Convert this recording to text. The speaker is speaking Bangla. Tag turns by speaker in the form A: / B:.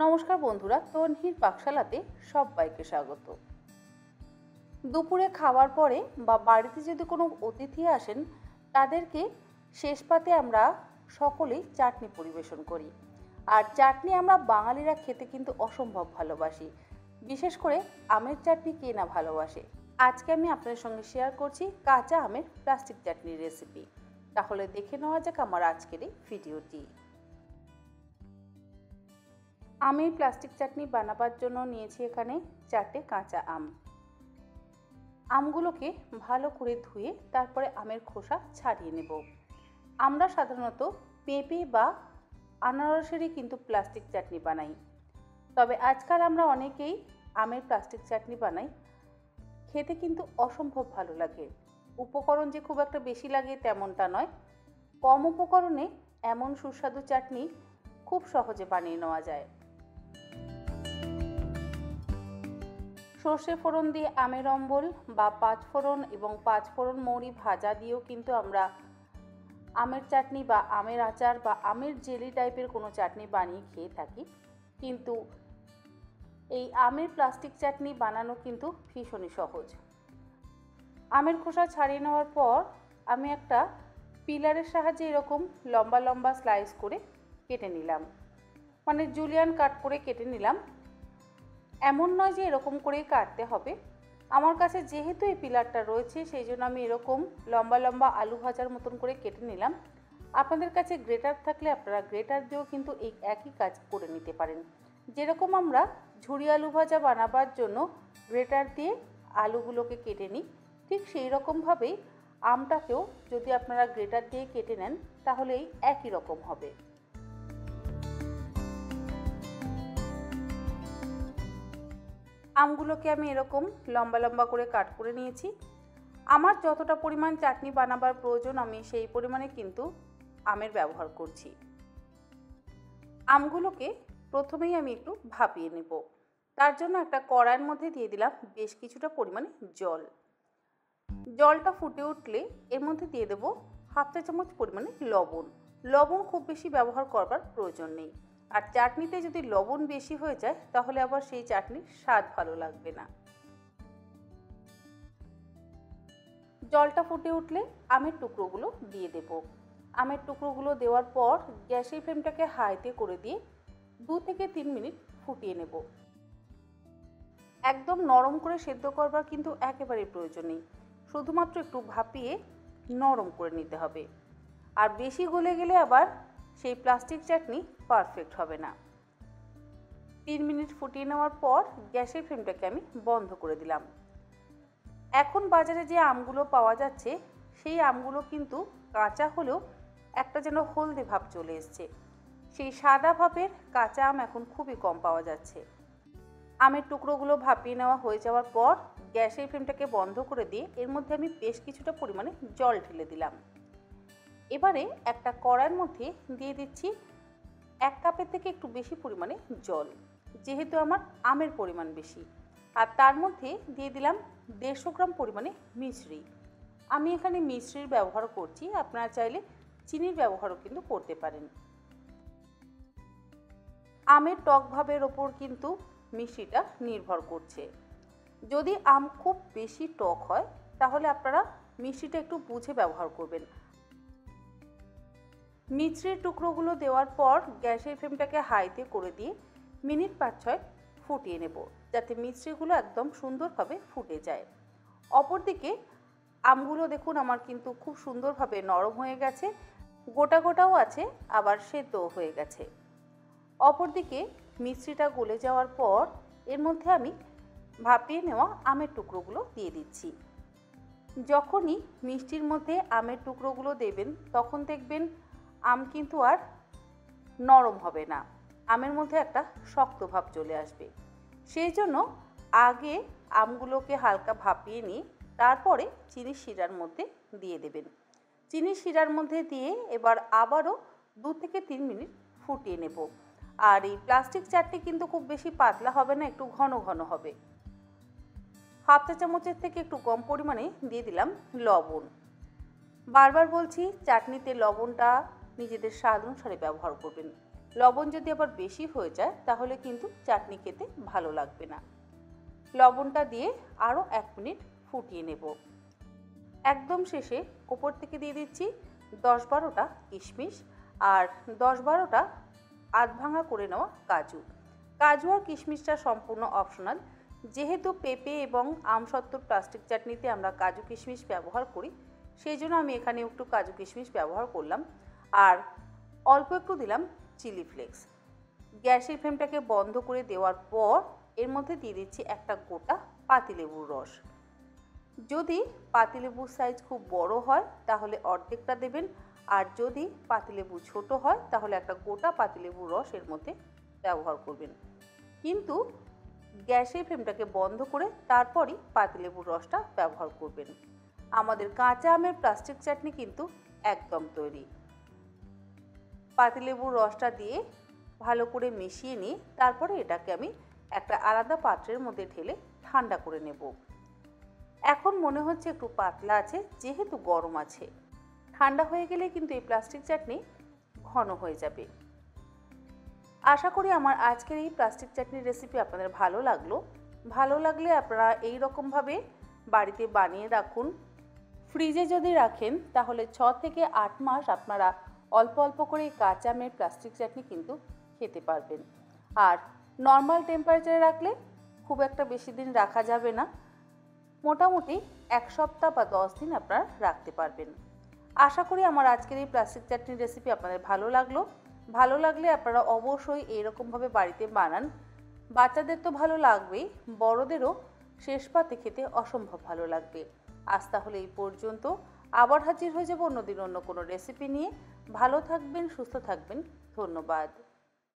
A: নমস্কার বন্ধুরা, তন্হির পাকশালাতে সবাইকে স্বাগত। দুপুরে খাওয়ার পরে বা বাড়িতে যদি কোনো অতিথি আসেন, তাদেরকে শেষ পাতে আমরা সকলেই চাটনি পরিবেশন করি। আর চাটনি আমরা বাঙালিরা খেতে কিন্তু অসম্ভব ভালোবাসি। বিশেষ করে আমের চাটনি কে না ভালোবাসে। আজকে আমি আপনাদের সঙ্গে শেয়ার করছি কাঁচা আমের প্লাস্টিক চাটনির রেসিপি। তাহলে দেখে নেওয়া যাক আমার আজকের এই ভিডিওটি। আমি প্লাস্টিক চাটনি বানাবার জন্য নিয়েছি এখানে 4টে কাঁচা আম। আমগুলোকে ভালো করে ধুয়ে তারপরে আমের খোসা ছাড়িয়ে নেব। আমরা সাধারণত পেঁপে বা আনারসেরই কিন্তু প্লাস্টিক চাটনি বানাই, তবে আজকাল আমরা অনেকেই আমের প্লাস্টিক চাটনি বানাই। খেতে কিন্তু অসম্ভব ভালো লাগে। উপকরণ যে খুব একটা বেশি লাগে তেমনটা নয়, কম উপকরণে এমন সুস্বাদু চাটনি খুব সহজে বানিয়ে নেওয়া যায়। সর্ষে ফোড়ন দিয়ে আমের অম্বল বা 5 ফোড়ন এবং 5 ফোড়ন মৌরি ভাজা দিয়েও কিন্তু আমরা আমের চাটনি বা আমের আচার বা আমের জেলি টাইপের কোনো চাটনি বানিয়ে খেয়ে থাকি। কিন্তু এই আমের প্লাস্টিক চাটনি বানানো কিন্তু ভীষণই সহজ। আমের খোসা ছাড়িয়ে নেওয়ার পর আমি একটা পিলারের সাহায্যে এরকম লম্বা লম্বা স্লাইস করে কেটে নিলাম, মানে জুলিয়ান কাট করে কেটে নিলাম। এমন নয় যে এরকম করেই কাটতে হবে। আমার কাছে যেহেতু এই পিলারটা রয়েছে সেই জন্য আমি এরকম লম্বা লম্বা আলু ভাজার মতন করে কেটে নিলাম। আপনাদের কাছে গ্রেটার থাকলে আপনারা গ্রেটার দিয়েও কিন্তু এই একই কাজ করে নিতে পারেন। যেরকম আমরা ঝুরি আলু ভাজা বানাবার জন্য গ্রেটার দিয়ে আলুগুলোকে কেটে নিই, ঠিক সেই রকমভাবেই আমটাকেও যদি আপনারা গ্রেটার দিয়ে কেটে নেন তাহলে এই একই রকম হবে। আমগুলোকে আমি এরকম লম্বা লম্বা করে কাট করে নিয়েছি। আমার যতটা পরিমাণ চাটনি বানাবার প্রয়োজন আমি সেই পরিমাণে কিন্তু আমের ব্যবহার করছি। আমগুলোকে প্রথমেই আমি একটু ভাপিয়ে নেব। তার জন্য একটা কড়াইয়ের মধ্যে দিয়ে দিলাম বেশ কিছুটা পরিমাণে জল। জলটা ফুটে উঠলে এর মধ্যে দিয়ে দেব হাফ চা চামচ পরিমাণে লবণ। লবণ খুব বেশি ব্যবহার করবার প্রয়োজন নেই। আর চাটনিতে যদি লবণ বেশি হয়ে যায় তাহলে আবার সেই চাটনির স্বাদ ভালো লাগবে না। জলটা ফুটে উঠলে আমের টুকরোগুলো দিয়ে দেব। আমের টুকরোগুলো দেওয়ার পর গ্যাসের ফ্লেমটাকে হাইতে করে দিয়ে 2 থেকে 3 মিনিট ফুটিয়ে নেব। একদম নরম করে সেদ্ধ করবার কিন্তু একেবারেই প্রয়োজন নেই, শুধুমাত্র একটু ভাপিয়ে নরম করে নিতে হবে। আর বেশি গলে গেলে আবার সেই প্লাস্টিক চাটনি পারফেক্ট হবে না। 3 মিনিট ফুটিয়ে নেওয়ার পর গ্যাসের ফ্লেমটাকে আমি বন্ধ করে দিলাম। এখন বাজারে যে আমগুলো পাওয়া যাচ্ছে সেই আমগুলো কিন্তু কাঁচা হলেও একটা যেন হলদে ভাব চলে এসছে। সেই সাদা ভাবের কাঁচা আম এখন খুবই কম পাওয়া যাচ্ছে। আমের টুকরোগুলো ভাপিয়ে নেওয়া হয়ে যাওয়ার পর গ্যাসের ফ্লেমটাকে বন্ধ করে দিয়ে এর মধ্যে আমি বেশ কিছুটা পরিমাণে জল ঢেলে দিলাম। এবারে একটা কড়াইয়ের মধ্যে দিয়ে দিচ্ছি 1 কাপের থেকে একটু বেশি পরিমাণে জল, যেহেতু আমার আমের পরিমাণ বেশি। আর তার মধ্যে দিয়ে দিলাম 150 গ্রাম পরিমাণে মিশ্রি। আমি এখানে মিশ্রির ব্যবহার করছি, আপনারা চাইলে চিনির ব্যবহারও কিন্তু করতে পারেন। আমের টক ভাবের ওপর কিন্তু মিশ্রিটা নির্ভর করছে। যদি আম খুব বেশি টক হয় তাহলে আপনারা মিশ্রিটা একটু বুঝে ব্যবহার করবেন। মিশ্রির টুকরোগুলো দেওয়ার পর গ্যাসের ফ্লেমটাকে হাইতে করে দিয়ে মিনিট 5-6 ফুটিয়ে নেব, যাতে মিশ্রিগুলো একদম সুন্দরভাবে ফুটে যায়। অপরদিকে আমগুলো দেখুন আমার কিন্তু খুব সুন্দরভাবে নরম হয়ে গেছে, গোটা গোটাও আছে, আবার সেদ্ধও হয়ে গেছে। অপরদিকে মিশ্রিটা গলে যাওয়ার পর এর মধ্যে আমি ভাপিয়ে নেওয়া আমের টুকরোগুলো দিয়ে দিচ্ছি। যখনই মিষ্টির মধ্যে আমের টুকরোগুলো দেবেন তখন দেখবেন আম কিন্তু আর নরম হবে না, আমের মধ্যে একটা শক্ত ভাব চলে আসবে। সেই জন্য আগে আমগুলোকে হালকা ভাপিয়ে নিয়ে তারপরে চিনির শিরার মধ্যে দিয়ে দেবেন। চিনির শিরার মধ্যে দিয়ে এবার আবারও 2 থেকে 3 মিনিট ফুটিয়ে নেব। আর এই প্লাস্টিক চাটনি কিন্তু খুব বেশি পাতলা হবে না, একটু ঘন ঘন হবে। হাফ চা চামচের থেকে একটু কম পরিমাণে দিয়ে দিলাম লবণ। বারবার বলছি চাটনিতে লবণটা নিজেদের স্বাদ অনুসারে ব্যবহার করবেন। লবণ যদি আবার বেশি হয়ে যায় তাহলে কিন্তু চাটনি খেতে ভালো লাগবে না। লবণটা দিয়ে আরও 1 মিনিট ফুটিয়ে নেব। একদম শেষে ওপর থেকে দিয়ে দিচ্ছি 10-12টা কিশমিশ আর 10-12টা আধ ভাঙা করে নেওয়া কাজু। কাজু আর কিশমিশটা সম্পূর্ণ অপশনাল। যেহেতু পেঁপে এবং আমসত্ত্বর প্লাস্টিক চাটনিতে আমরা কাজু কিশমিশ ব্যবহার করি, সেই জন্য আমি এখানে একটু কাজু কিশমিশ ব্যবহার করলাম। আর অল্প একটু দিলাম চিলি ফ্লেক্স। গ্যাসের ফ্লেমটাকে বন্ধ করে দেওয়ার পর এর মধ্যে দিয়ে দিচ্ছি একটা গোটা পাতিলেবুর রস। যদি পাতিলেবুর সাইজ খুব বড় হয় তাহলে অর্ধেকটা দেবেন, আর যদি পাতিলেবু ছোট হয় তাহলে একটা গোটা পাতিলেবুর রস এর মধ্যে ব্যবহার করবেন। কিন্তু গ্যাসের ফ্লেমটাকে বন্ধ করে তারপরই পাতিলেবুর রসটা ব্যবহার করবেন। আমাদের কাঁচা আমের প্লাস্টিক চাটনি কিন্তু একদম তৈরি। পাতিলেবুর রসটা দিয়ে ভালো করে মিশিয়ে নিয়ে তারপরে এটাকে আমি একটা আলাদা পাত্রের মধ্যে ঢেলে ঠান্ডা করে নেব। এখন মনে হচ্ছে একটু পাতলা আছে, যেহেতু গরম আছে। ঠান্ডা হয়ে গেলে কিন্তু এই প্লাস্টিক চাটনি ঘন হয়ে যাবে। আশা করি আমার আজকের এই প্লাস্টিক চাটনির রেসিপি আপনাদের ভালো লাগলো। ভালো লাগলে আপনারা এই রকমভাবে বাড়িতে বানিয়ে রাখুন। ফ্রিজে যদি রাখেন তাহলে 6 থেকে 8 মাস আপনারা অল্প অল্প করে কাঁচা আমের প্লাস্টিক চাটনি কিন্তু খেতে পারবেন। আর নর্মাল টেম্পারেচারে রাখলে খুব একটা বেশি দিন রাখা যাবে না, মোটামুটি 1 সপ্তাহ বা 10 দিন আপনারা রাখতে পারবেন। আশা করি আমার আজকের এই প্লাস্টিক চাটনির রেসিপি আপনাদের ভালো লাগলো। ভালো লাগলে আপনারা অবশ্যই এইরকমভাবে বাড়িতে বানান। বাচ্চাদের তো ভালো লাগবেই, বড়দেরও শেষ পাতে খেতে অসম্ভব ভালো লাগবে। আজ তাহলে এই পর্যন্ত। আবার হাজির হয়ে যাব অন্যদিন অন্য কোনো রেসিপি নিয়ে। ভালো থাকবেন, সুস্থ থাকবেন। ধন্যবাদ।